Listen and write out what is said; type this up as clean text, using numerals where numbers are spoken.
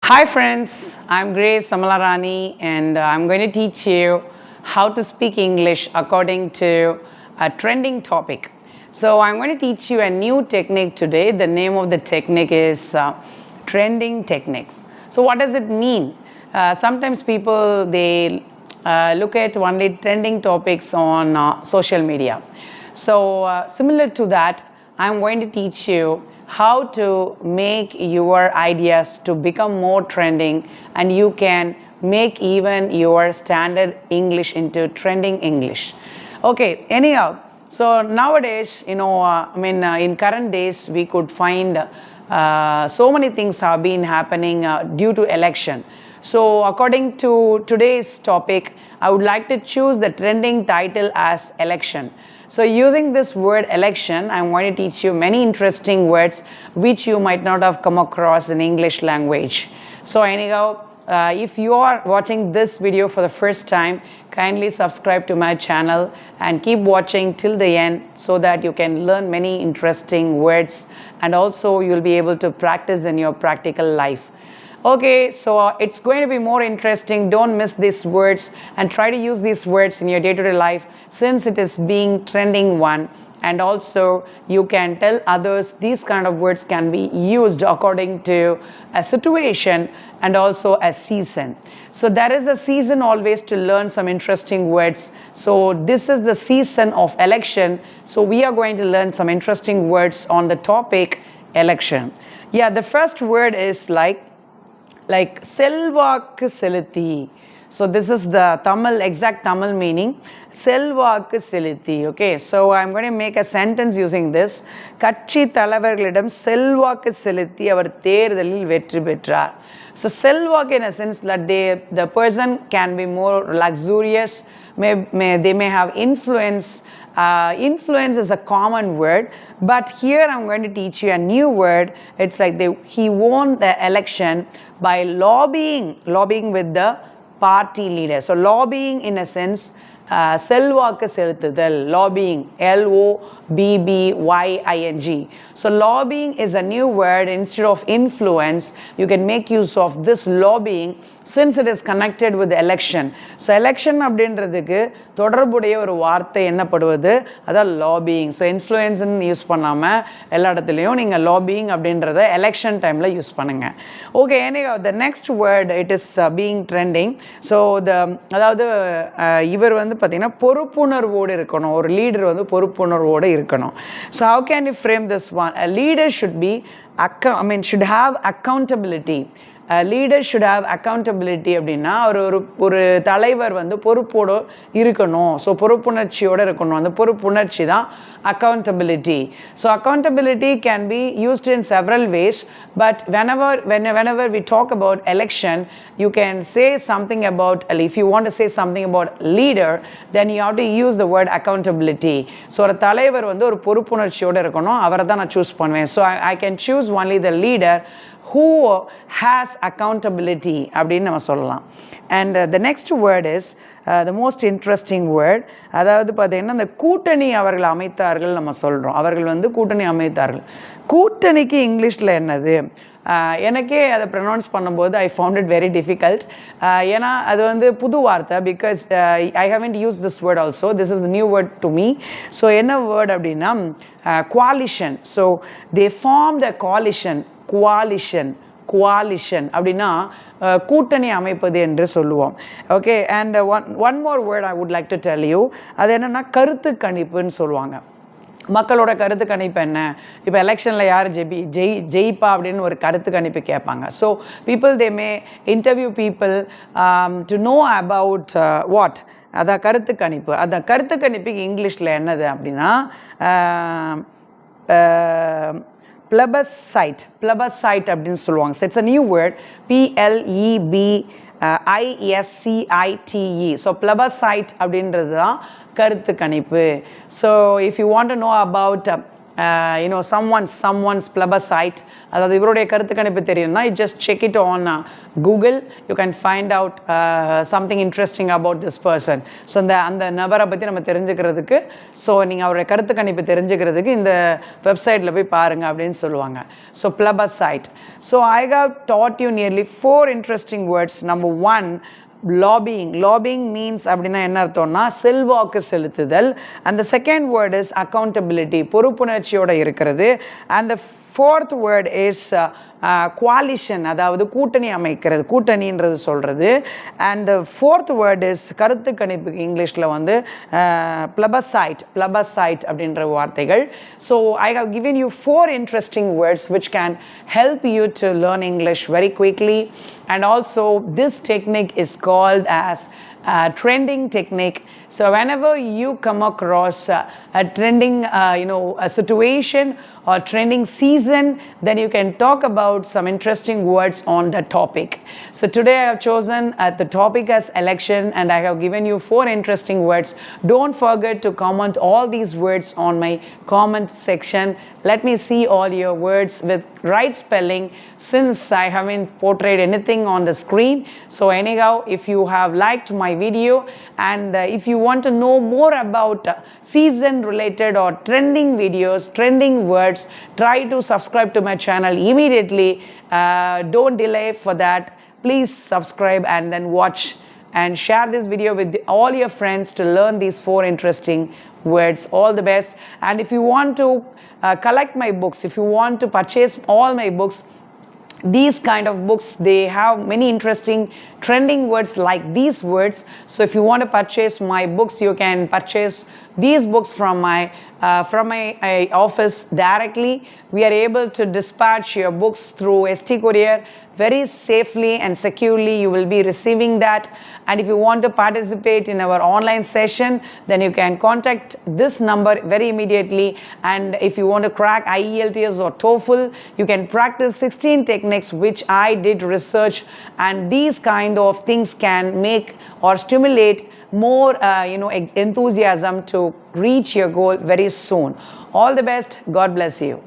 Hi friends, I'm Grace Samalarani and I'm going to teach you how to speak English according to a trending topic. So I'm going to teach you a new technique today. The name of the technique is trending techniques. So what does it mean? Sometimes people they look at only trending topics on social media. So similar to that, I'm going to teach you how to make your ideas to become more trending, and you can make even your standard English into trending English. Okay, anyhow, so nowadays, in current days, we could find so many things have been happening due to election. So according to today's topic, I would like to choose the trending title as election. So using this word election, I'm going to teach you many interesting words which you might not have come across in English language. So anyhow, if you are watching this video for the first time, kindly subscribe to my channel and keep watching till the end so that you can learn many interesting words, and also you'll be able to practice in your practical life. Okay, so it's going to be more interesting. Don't miss these words and try to use these words in your day-to-day life, since it is being trending one. And also you can tell others these kind of words can be used according to a situation and also a season. So there is a season always to learn some interesting words. So this is the season of election. So we are going to learn some interesting words on the topic election. Yeah, the first word is like செல்வாக்கு செலுத்தி. So this is the exact Tamil meaning, செல்வாக்கு செலுத்தி. Okay, so I'm going to make a sentence using this. கட்சி தலைவர்களிடம் செல்வாக்கு செலுத்தி அவர் தேர்தலில் வெற்றி பெற்றார். So செல்வாக்கு in a sense that the person can be more luxurious, they may have influence. Influence is a common word, but here I'm going to teach you a new word. It's like he won the election by lobbying with the party leader. So lobbying in a sense, செல்வாக்கு செலுத்துதல், lobbying, LOBBYING. So lobbying is a new word. Instead of influence, you can make use of this lobbying since it is connected with the election. So election அப்படின்றதுக்கு தொடர்புடைய ஒரு வார்த்தை என்னப்படுவது, அதான் lobbying. So influence use பண்ணாமல் எல்லா இடத்துலையும் நீங்கள் lobbying அப்படின்றத எலெக்ஷன் டைமில் யூஸ் பண்ணுங்க. Okay, anyhow, the next word, it is being trending. So அதாவது இவர் வந்து பார்த்தீங்கன்னா பொறுப்புணர்வோடு இருக்கணும். ஒரு லீடர் வந்து பொறுப்புணர்வோடு இருக்கணும். So how can you frame this one? A leader should be should have accountability. Leader should have accountability அப்படின்னா ஒரு தலைவர் வந்து பொறுப்போடு இருக்கணும். ஸோ பொறுப்புணர்ச்சியோடு இருக்கணும். அந்த பொறுப்புணர்ச்சி தான் accountability. So accountability can be used in several ways, but whenever we talk about election, you can say something about, if you want to say something about leader, then you have to use the word accountability. So ஒரு தலைவர் வந்து ஒரு பொறுப்புணர்ச்சியோடு இருக்கணும், அவரை தான் நான் choose பண்ணுவேன். So I can choose only the leader who has accountability அப்படின்னு நம்ம சொல்லலாம். And the next word is the most interesting word. அதாவது பார்த்தீங்கன்னா இந்த கூட்டணி அவர்கள் அமைத்தார்கள் நம்ம சொல்கிறோம். அவர்கள் வந்து கூட்டணி அமைத்தார்கள். கூட்டணிக்கு இங்கிலீஷில் என்னது? எனக்கே அதை ப்ரொனவுன்ஸ் பண்ணும்போது I found it very difficult. ஏன்னா அது வந்து புது வார்த்தை. Because I haven't use this word also. This is new word to me. So என்ன வேர்ட் அப்படின்னா coalition. So they form the coalition அப்படின்னா கூட்டணி அமைப்பது என்று சொல்லுவோம். Okay, and one more word I would like to tell you. அது என்னென்னா கருத்து கணிப்புன்னு சொல்லுவாங்க. மக்களோட கருத்து கணிப்பு என்ன? இப்போ எலெக்ஷனில் யார் ஜெயிப்பா அப்படின்னு ஒரு கருத்து கணிப்பு கேட்பாங்க. So people they May interview people to know about what, அதான் கருத்து கணிப்பு. அந்த கருத்து கணிப்புக்கு இங்கிலீஷில் என்னது அப்படின்னா plebiscite அப்படின்னு சொல்லுவாங்க. So it's a new word, PLEBISCITE. So plebiscite அப்படின்றது தான் கருத்து கணிப்பு. So if you want to know about someone's plebiscite, அதாவது இவருடைய கருத்து கணிப்பு தெரியும்னா you just check it on Google, you can find out something interesting about this person. So அந்த நபரை பற்றி நம்ம தெரிஞ்சுக்கிறதுக்கு, ஸோ நீங்கள் அவருடைய கருத்து கணிப்பு தெரிஞ்சுக்கிறதுக்கு இந்த வெப்சைட்டில் போய் பாருங்க அப்படின்னு சொல்லுவாங்க. So plebiscite. So I have taught you nearly 4 interesting words. Number 1, lobbying means அப்படின்னா என்ன அர்த்தம்னா செல்வாக்கு செலுத்துதல். and the second word is accountability, பொறுப்புணர்ச்சியோட இருக்கிறது. and the fourth word is coalition, அதாவது கூட்டணி அமைக்கிறது, கூட்டணின்றது சொல்கிறது. and the fourth word is கருத்து கணிப்பு இங்கிலீஷில் வந்து plebiscite அப்படின்ற வார்த்தைகள். so I have given you 4 interesting words which can help you to learn English very quickly. and also this technique is called as trending technique. So whenever you come across a trending a situation or trending season, then you can talk about some interesting words on the topic. So today I have chosen the topic as election, and I have given you 4 interesting words. Don't forget to comment all these words on my comment section. Let me see all your words with right spelling, since I haven't portrayed anything on the screen. So anyhow, if you have liked my video and if you want to know more about season related or trending videos, trending words, try to subscribe to my channel immediately. Don't delay for that. Please subscribe and then watch and share this video with all your friends to learn these 4 interesting words. All the best. And if you want to collect my books, if you want to purchase all my books, these kind of books, they have many interesting trending words like these words. So if you want to purchase my books, you can purchase these books from my office directly. We are able to dispatch your books through ST Courier very safely and securely. You will be receiving that. And if you want to participate in our online session, then you can contact this number very immediately. And if you want to crack IELTS or TOEFL, you can practice 16 techniques which I did research, and these kind of things can make or stimulate more enthusiasm to reach your goal very soon. All the best. God bless you.